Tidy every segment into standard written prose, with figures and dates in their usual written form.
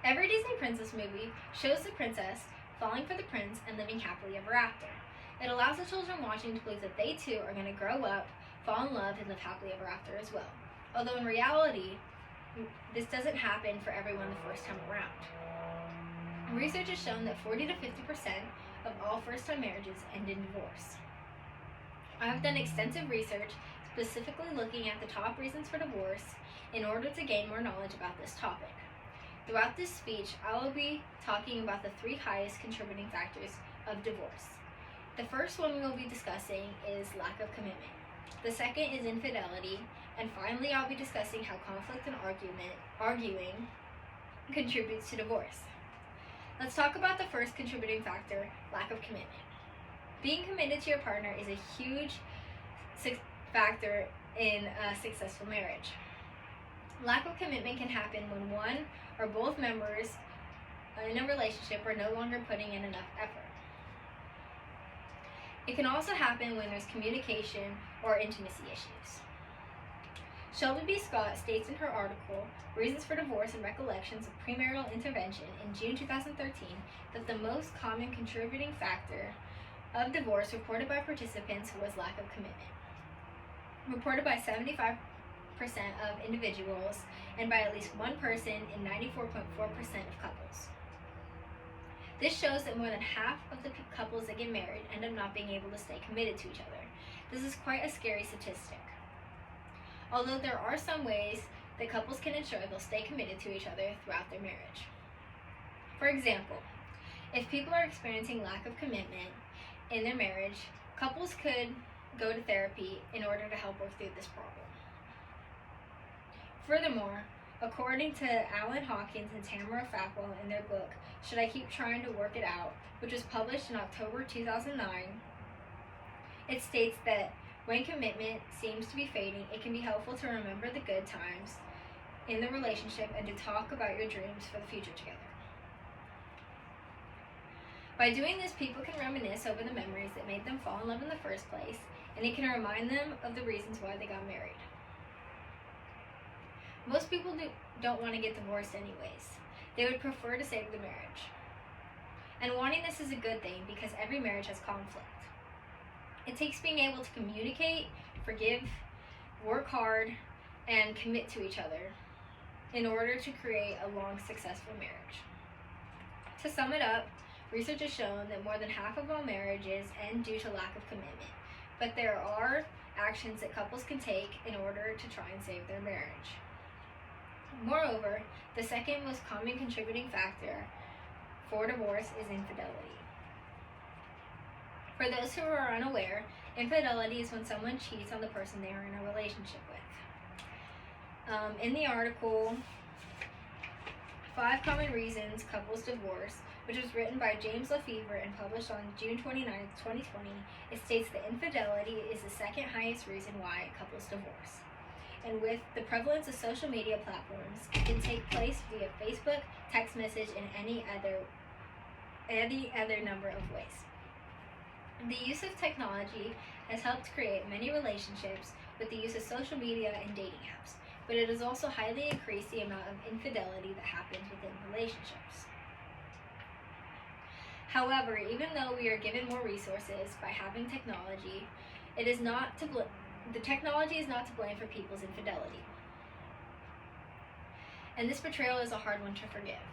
Every Disney princess movie shows the princess falling for the prince and living happily ever after. It allows the children watching to believe that they too are going to grow up, fall in love, and live happily ever after as well. Although in reality, this doesn't happen for everyone the first time around. Research has shown that 40 to 50% of all first-time marriages end in divorce. I have done extensive research specifically looking at the top reasons for divorce in order to gain more knowledge about this topic. Throughout this speech, I will be talking about the 3 highest contributing factors of divorce. The first one we will be discussing is lack of commitment. The second is infidelity, and finally I'll be discussing how conflict and arguing contributes to divorce. Let's talk about the first contributing factor, lack of commitment. Being committed to your partner is a huge factor in a successful marriage. Lack of commitment can happen when one or both members in a relationship are no longer putting in enough effort. It can also happen when there's communication or intimacy issues. Shelby B. Scott states in her article, Reasons for Divorce and Recollections of Premarital Intervention in June 2013, that the most common contributing factor of divorce reported by participants was lack of commitment. Reported by 75% of individuals and by at least one person in 94.4% of couples. This shows that more than half of the couples that get married end up not being able to stay committed to each other. This is quite a scary statistic. Although there are some ways that couples can ensure they'll stay committed to each other throughout their marriage. For example, if people are experiencing lack of commitment in their marriage, couples could go to therapy in order to help work through this problem. Furthermore, according to Alan Hawkins and Tamara Fackwell in their book, Should I Keep Trying to Work It Out?, which was published in October 2009, it states that when commitment seems to be fading, it can be helpful to remember the good times in the relationship and to talk about your dreams for the future together. By doing this, people can reminisce over the memories that made them fall in love in the first place, and it can remind them of the reasons why they got married. Most people don't want to get divorced anyways. They would prefer to save the marriage. And wanting this is a good thing because every marriage has conflict. It takes being able to communicate, forgive, work hard, and commit to each other in order to create a long, successful marriage. To sum it up, research has shown that more than half of all marriages end due to lack of commitment, but there are actions that couples can take in order to try and save their marriage. Moreover, the second most common contributing factor for divorce is infidelity. For those who are unaware, infidelity is when someone cheats on the person they are in a relationship with. In the article, 5 Common Reasons Couples Divorce, which was written by James Lefevre and published on June 29, 2020, it states that infidelity is the second highest reason why couples divorce. And with the prevalence of social media platforms, it can take place via Facebook, text message, and any other number of ways. The use of technology has helped create many relationships with the use of social media and dating apps, but it has also highly increased the amount of infidelity that happens within relationships. However, even though we are given more resources by having technology, the technology is not to blame for people's infidelity. And this betrayal is a hard one to forgive.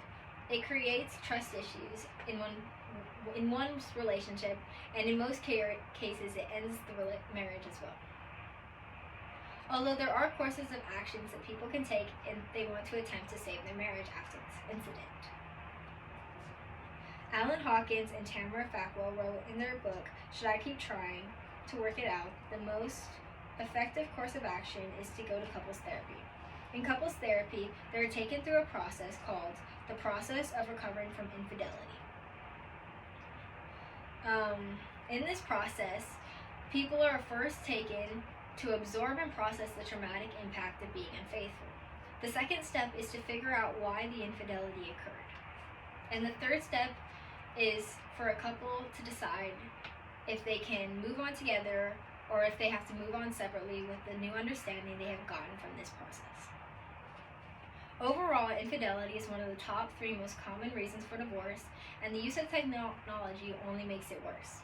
It creates trust issues in one's relationship, and in most cases it ends the marriage as well. Although there are courses of actions that people can take if they want to attempt to save their marriage after this incident. Alan Hawkins and Tamara Fackwell wrote in their book, Should I Keep Trying to Work It Out?, the most effective course of action is to go to couples therapy. In couples therapy, they are taken through a process called the process of recovering from infidelity. In this process, people are first taken to absorb and process the traumatic impact of being unfaithful. The second step is to figure out why the infidelity occurred. And the third step is for a couple to decide if they can move on together or if they have to move on separately with the new understanding they have gotten from this process. Overall, infidelity is one of the top 3 most common reasons for divorce, and the use of technology only makes it worse.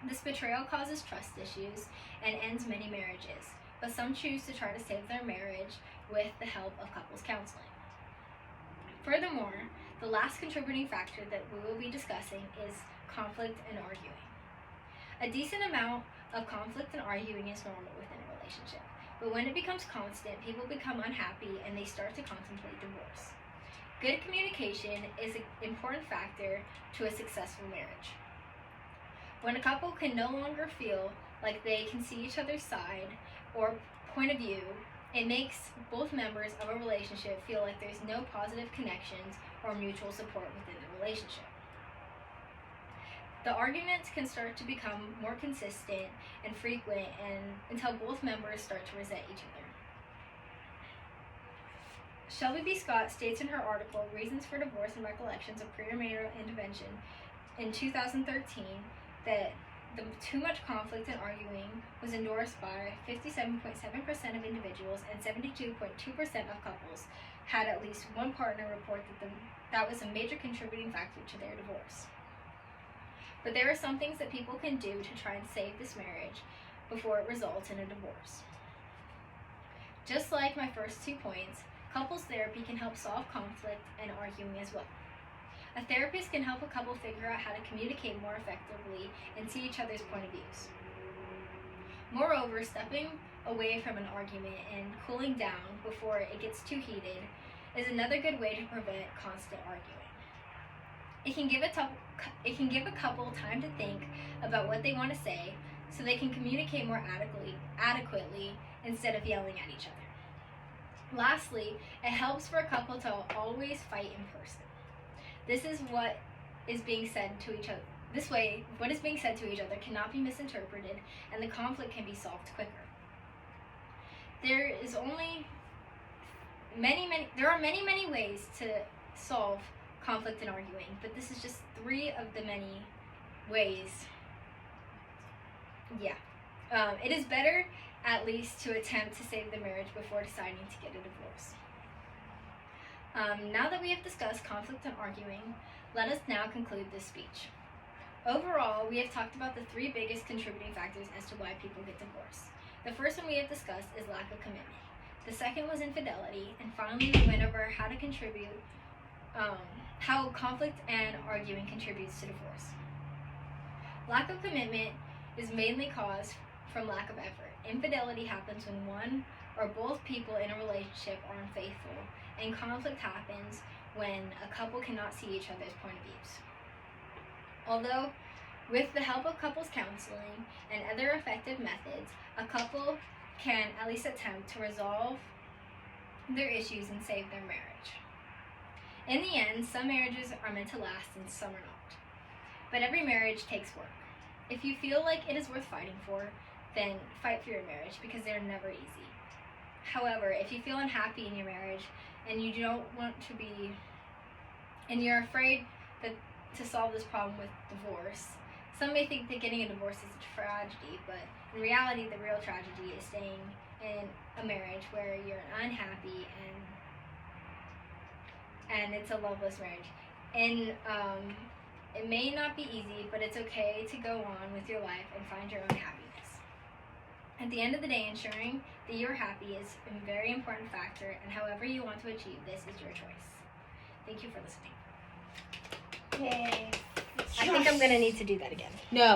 This betrayal causes trust issues and ends many marriages, but some choose to try to save their marriage with the help of couples counseling. Furthermore, the last contributing factor that we will be discussing is conflict and arguing. A decent amount of conflict and arguing is normal within a relationship, but when it becomes constant, people become unhappy and they start to contemplate divorce. Good communication is an important factor to a successful marriage. When a couple can no longer feel like they can see each other's side or point of view, it makes both members of a relationship feel like there's no positive connections or mutual support within the relationship. The arguments can start to become more consistent and frequent until both members start to resent each other. Shelby B. Scott states in her article, Reasons for Divorce and Recollections of Premarital Intervention, in 2013, that the too much conflict and arguing was endorsed by 57.7% of individuals, and 72.2% of couples had at least one partner report that was a major contributing factor to their divorce. But there are some things that people can do to try and save this marriage before it results in a divorce. Just like my first 2 points, couples therapy can help solve conflict and arguing as well. A therapist can help a couple figure out how to communicate more effectively and see each other's point of views. Moreover, stepping away from an argument and cooling down before it gets too heated is another good way to prevent constant arguing. It can give a couple time to think about what they want to say so they can communicate more adequately instead of yelling at each other. Lastly, it helps for a couple to always fight in person. This is what is being said to each other. This way, what is being said to each other cannot be misinterpreted, and the conflict can be solved quicker. There are many ways to solve conflict and arguing, but this is just 3 of the many ways. It is better at least to attempt to save the marriage before deciding to get a divorce. Now that we have discussed conflict and arguing, let us now conclude this speech. Overall, we have talked about the 3 biggest contributing factors as to why people get divorced. The first one we have discussed is lack of commitment. The second was infidelity, and finally we went over how conflict and arguing contributes to divorce. Lack of commitment is mainly caused from lack of effort. Infidelity happens when one or both people in a relationship are unfaithful, and conflict happens when a couple cannot see each other's point of views. Although, with the help of couples counseling and other effective methods, a couple can at least attempt to resolve their issues and save their marriage. In the end, some marriages are meant to last and some are not. But every marriage takes work. If you feel like it is worth fighting for, then fight for your marriage, because they're never easy. However, if you feel unhappy in your marriage and you don't want to be, and you're afraid to solve this problem with divorce, some may think that getting a divorce is a tragedy, but in reality, the real tragedy is staying in a marriage where you're unhappy and it's a loveless marriage. And it may not be easy, but it's okay to go on with your life and find your own happiness. At the end of the day, ensuring that you're happy is a very important factor, and however you want to achieve this is your choice. Thank you for listening. Yay. I think I'm going to need to do that again. No.